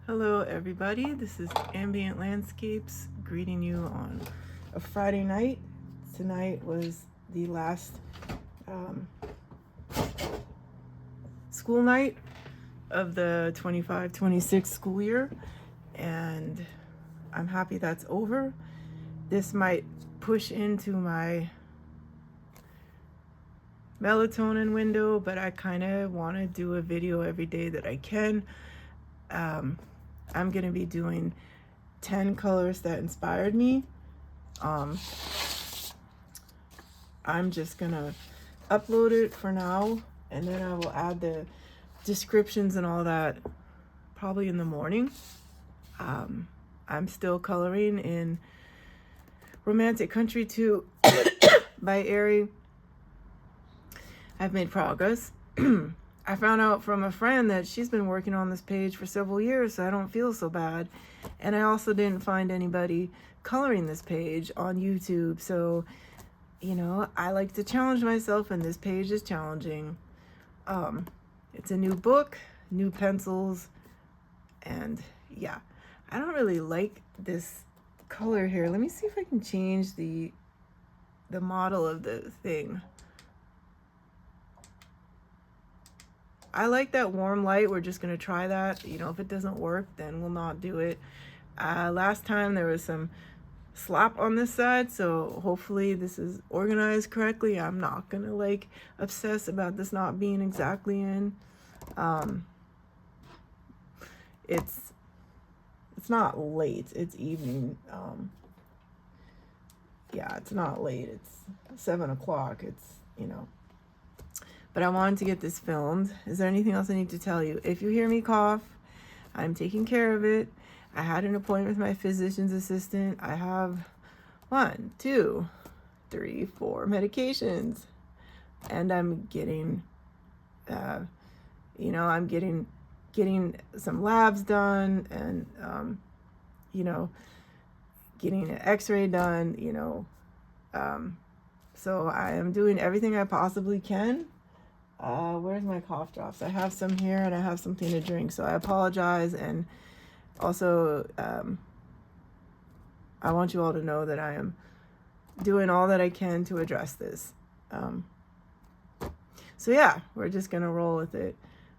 Hello everybody, this is Ambient Landscapes greeting you on a Friday night. Tonight was the last school night of the 25-26 school year, and I'm happy that's over. This might push into my melatonin window, but I kind of want to do a video every day that I can. I'm going to be doing 10 colors that inspired me. I'm just going to upload it for now, and then I will add the descriptions and all that probably in the morning. I'm still coloring in Romantic Country 2 by Eriy. I've made progress. I found out from a friend that she's been working on this page for several years, so I don't feel so bad. And I also didn't find anybody coloring this page on YouTube, so, you know, I like to challenge myself, and this page is challenging. It's a new book, new pencils, and yeah. I don't really like this color here. Let me see if I can change the model of the thing. I like that warm light. We're just going to try that. You know, if it doesn't work, then we'll not do it. Last time there was some slap on this side, so hopefully this is organized correctly. I'm not going to like obsess about this not being exactly in. It's not late. It's evening. Yeah, it's not late. It's 7 o'clock. It's, you know. But I wanted to get this filmed. Is there anything else I need to tell you? If you hear me cough, I'm taking care of it. I had an appointment with my physician's assistant. I have 1, 2, 3, 4 medications. And I'm getting, you know, I'm getting some labs done, and, you know, getting an x-ray done, you know. So I am doing everything I possibly can. Where's my cough drops? I have some here, and I have something to drink, so I apologize. And also, I want you all to know that I am doing all that I can to address this. So yeah, we're just gonna roll with it.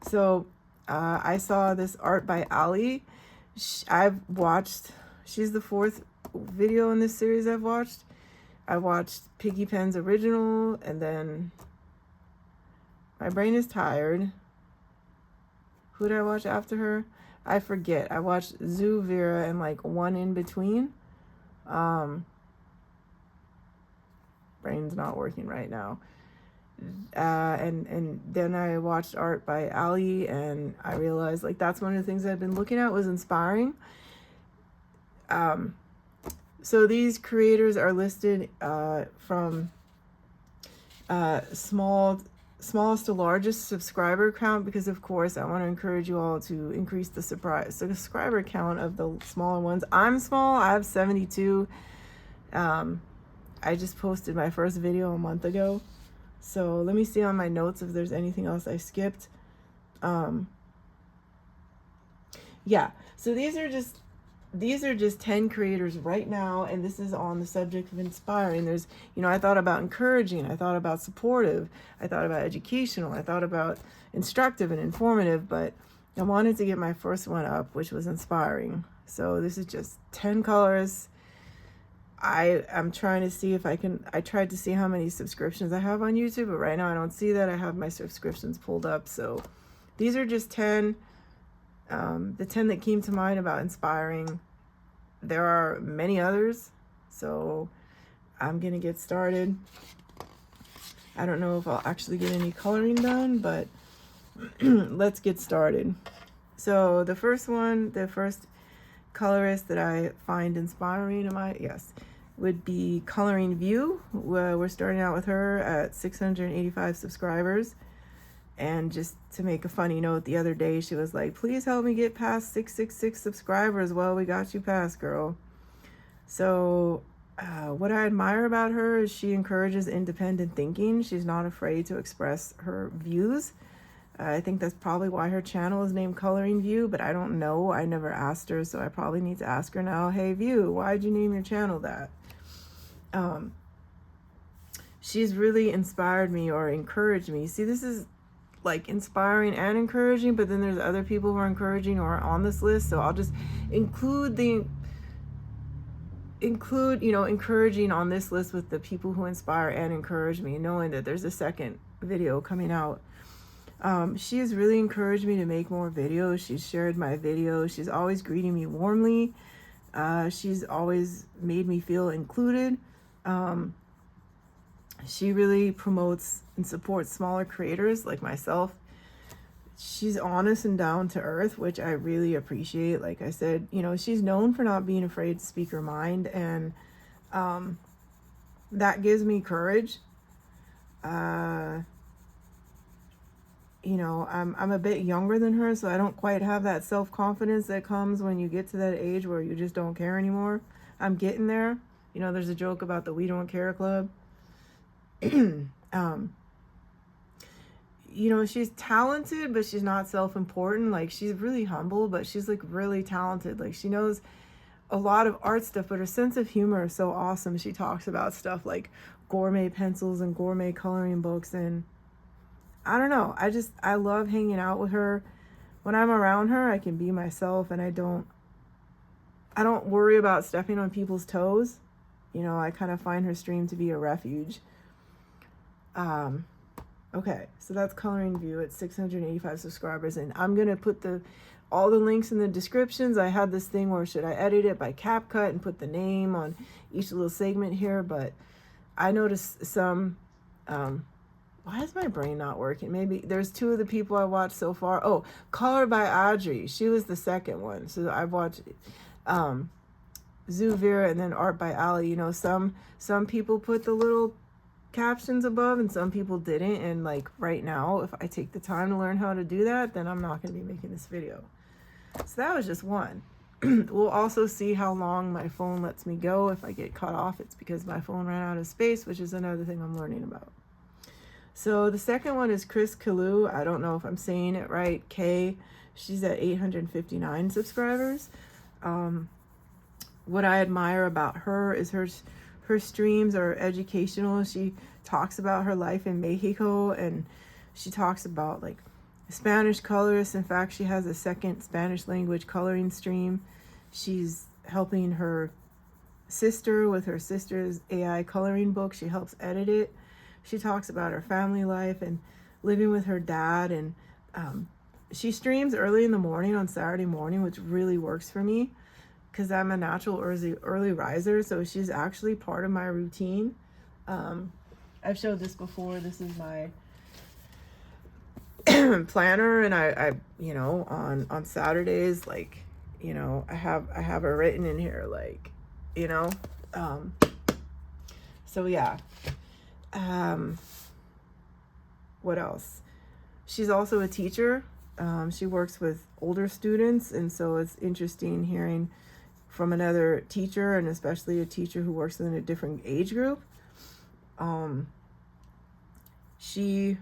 So I saw this art by Alley. I've watched, she's the 4th video in this series I've watched. I watched Piggy Pen's original, and then my brain is tired. Who did I watch after her? I forget. I watched Zoo, Vera, and like one in between. Brain's not working right now. And then I watched art by Ali, and I realized like that's one of the things I've been looking at was inspiring. So these creators are listed from smallest to largest subscriber count, because of course I want to encourage you all to increase the subscriber count of the smaller ones. I'm small. I have 72. I just posted my first video a month ago, so let me see on my notes if there's anything else I skipped. Yeah, so these are just 10 creators right now, and this is on the subject of inspiring. There's, you know, I thought about encouraging, I thought about supportive, I thought about educational, I thought about instructive and informative, but I wanted to get my first one up, which was inspiring. So this is just 10 colors. I'm trying to see if I tried to see how many subscriptions I have on YouTube, but right now I don't see that. I have my subscriptions pulled up. So these are just 10. The 10 that came to mind about inspiring. There are many others, so I'm gonna get started. I don't know if I'll actually get any coloring done, but let's get started. So the first colorist that I find inspiring would be Coloring View. We're starting out with her at 685 subscribers. And just to make a funny note, the other day she was like, please help me get past 666 subscribers. Well, we got you past, girl. So what I admire about her is she encourages independent thinking. She's not afraid to express her views. I think that's probably why her channel is named Coloring View, but I don't know. I never asked her, so I probably need to ask her now. Hey, View, why'd you name your channel that? She's really inspired me or encouraged me. See, this is like inspiring and encouraging, but then there's other people who are encouraging or are on this list, so I'll just include, you know, encouraging on this list with the people who inspire and encourage me, knowing that there's a second video coming out. She has really encouraged me to make more videos. She's shared my videos. She's always greeting me warmly. She's always made me feel included. She really promotes and supports smaller creators like myself. She's honest and down to earth, which I really appreciate. Like I said, you know, she's known for not being afraid to speak her mind, and that gives me courage. You know, I'm a bit younger than her, so I don't quite have that self-confidence that comes when you get to that age where you just don't care anymore. I'm getting there. You know, there's a joke about the We Don't Care Club. You know, she's talented, but she's not self-important. Like, she's really humble, but she's like really talented. Like, she knows a lot of art stuff, but her sense of humor is so awesome. She talks about stuff like gourmet pencils and gourmet coloring books, and I don't know, I love hanging out with her. When I'm around her, I can be myself, and I don't worry about stepping on people's toes. You know, I kind of find her stream to be a refuge. Okay, so that's Coloring View at 685 subscribers, and I'm gonna put all the links in the descriptions. I had this thing where should I edit it by CapCut and put the name on each little segment here, but I noticed some, why is my brain not working? Maybe there's two of the people I watched so far. Oh, Color by Audrey. She was the second one. So I've watched Zuvira and then Art by Alley. You know, some people put the little captions above and some people didn't. And like right now, if I take the time to learn how to do that, then I'm not going to be making this video. So that was just one. We'll also see how long my phone lets me go. If I get cut off, it's because my phone ran out of space, which is another thing I'm learning about. So the second one is Kilué. I don't know if I'm saying it right. K. She's at 859 subscribers. What I admire about her is her streams are educational. She talks about her life in Mexico, and she talks about like Spanish colorists. In fact, she has a second Spanish language coloring stream. She's helping her sister with her sister's AI coloring book. She helps edit it. She talks about her family life and living with her dad, and she streams early in the morning on Saturday morning, which really works for me because I'm a natural early riser, so she's actually part of my routine. I've showed this before. This is my planner, and I you know, on Saturdays, like, you know, I have her written in here, like, you know, so yeah. What else? She's also a teacher. She works with older students, and so it's interesting hearing from another teacher, and especially a teacher who works in a different age group. She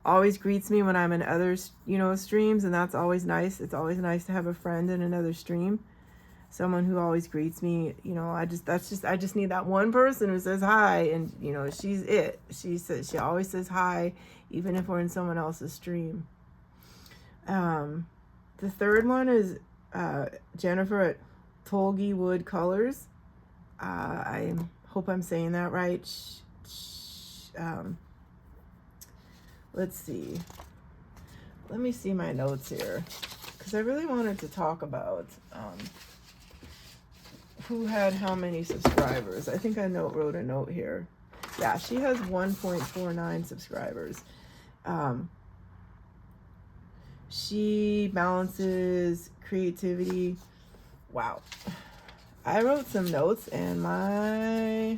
always greets me when I'm in other, you know, streams, and that's always nice. It's always nice to have a friend in another stream. Someone who always greets me, you know, I just need that one person who says hi, and you know, she's it. She always says hi, even if we're in someone else's stream. The third one is Jennifer at Tulgey Wood Colors. I hope I'm saying that right. Let's see. Let me see my notes here, because I really wanted to talk about who had how many subscribers. I think I wrote a note here. Yeah, she has 1.49 subscribers. She balances creativity. Wow. I wrote some notes, and my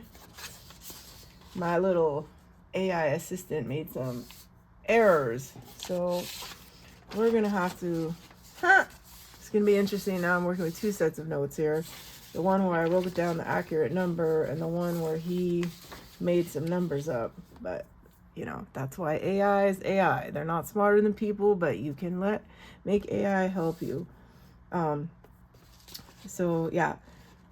little AI assistant made some errors. So we're gonna have to, it's gonna be interesting. Now I'm working with two sets of notes here. The one where I wrote down the accurate number, and the one where he made some numbers up. But You know, that's why AI is AI. They're not smarter than people, but you can make AI help you. So yeah,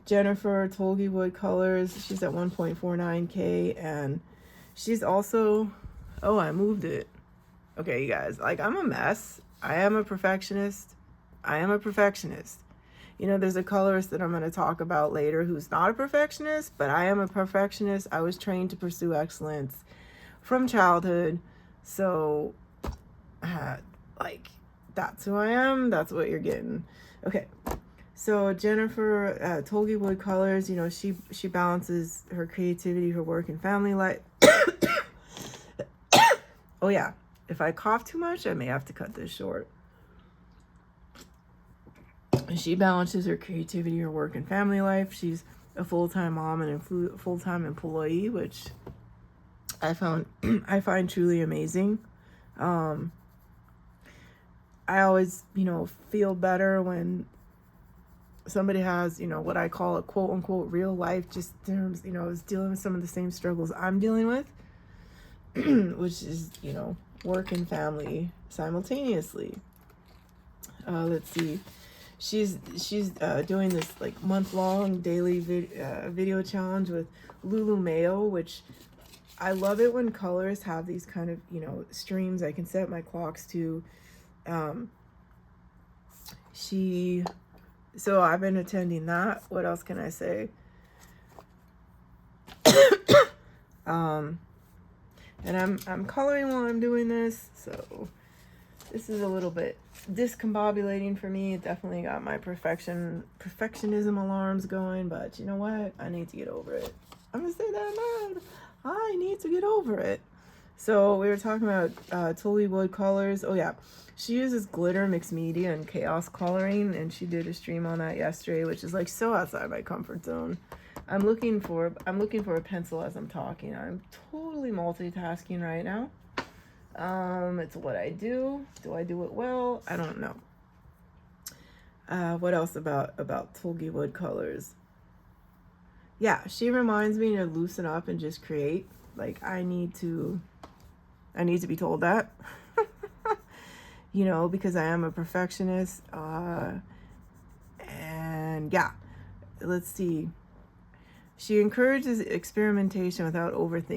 Jennifer Tulgey Wood Colors. She's at 1.49K, and she's also, oh, I moved it. Okay, you guys, like, I'm a mess. I am a perfectionist. You know, there's a colorist that I'm going to talk about later who's not a perfectionist, but I am a perfectionist. I was trained to pursue excellence from childhood. So, like, that's who I am. That's what you're getting. Okay. So Jennifer Tulgey Wood Colors, you know, she balances her creativity, her work, and family life. Oh yeah, if I cough too much, I may have to cut this short. She balances her creativity, her work, and family life. She's a full-time mom and a full-time employee, which I find truly amazing. I always, you know, feel better when somebody has, you know, what I call a quote unquote real life, just terms, you know, is dealing with some of the same struggles I'm dealing with, which is, you know, work and family simultaneously. Let's see. She's doing this like month-long daily video challenge with Lulu Mayo, which I love it when colorists have these kind of, you know, streams I can set my clocks to. So I've been attending that. What else can I say? And I'm coloring while I'm doing this, so this is a little bit discombobulating for me. It definitely got my perfectionism alarms going, but you know what? I need to get over it. I'm gonna say that out loud. I need to get over it. So we were talking about Tulgey Wood Colors. Oh yeah, she uses glitter, mixed media, and chaos coloring, and she did a stream on that yesterday, which is like so outside my comfort zone. I'm looking for a pencil as I'm talking. I'm totally multitasking right now. It's what I do. Do I do it well? I don't know. What else about Tulgey Wood Colors? Yeah, she reminds me to loosen up and just create. Like, I need to be told that. You know, because I am a perfectionist. And yeah, let's see. She encourages experimentation without overthinking.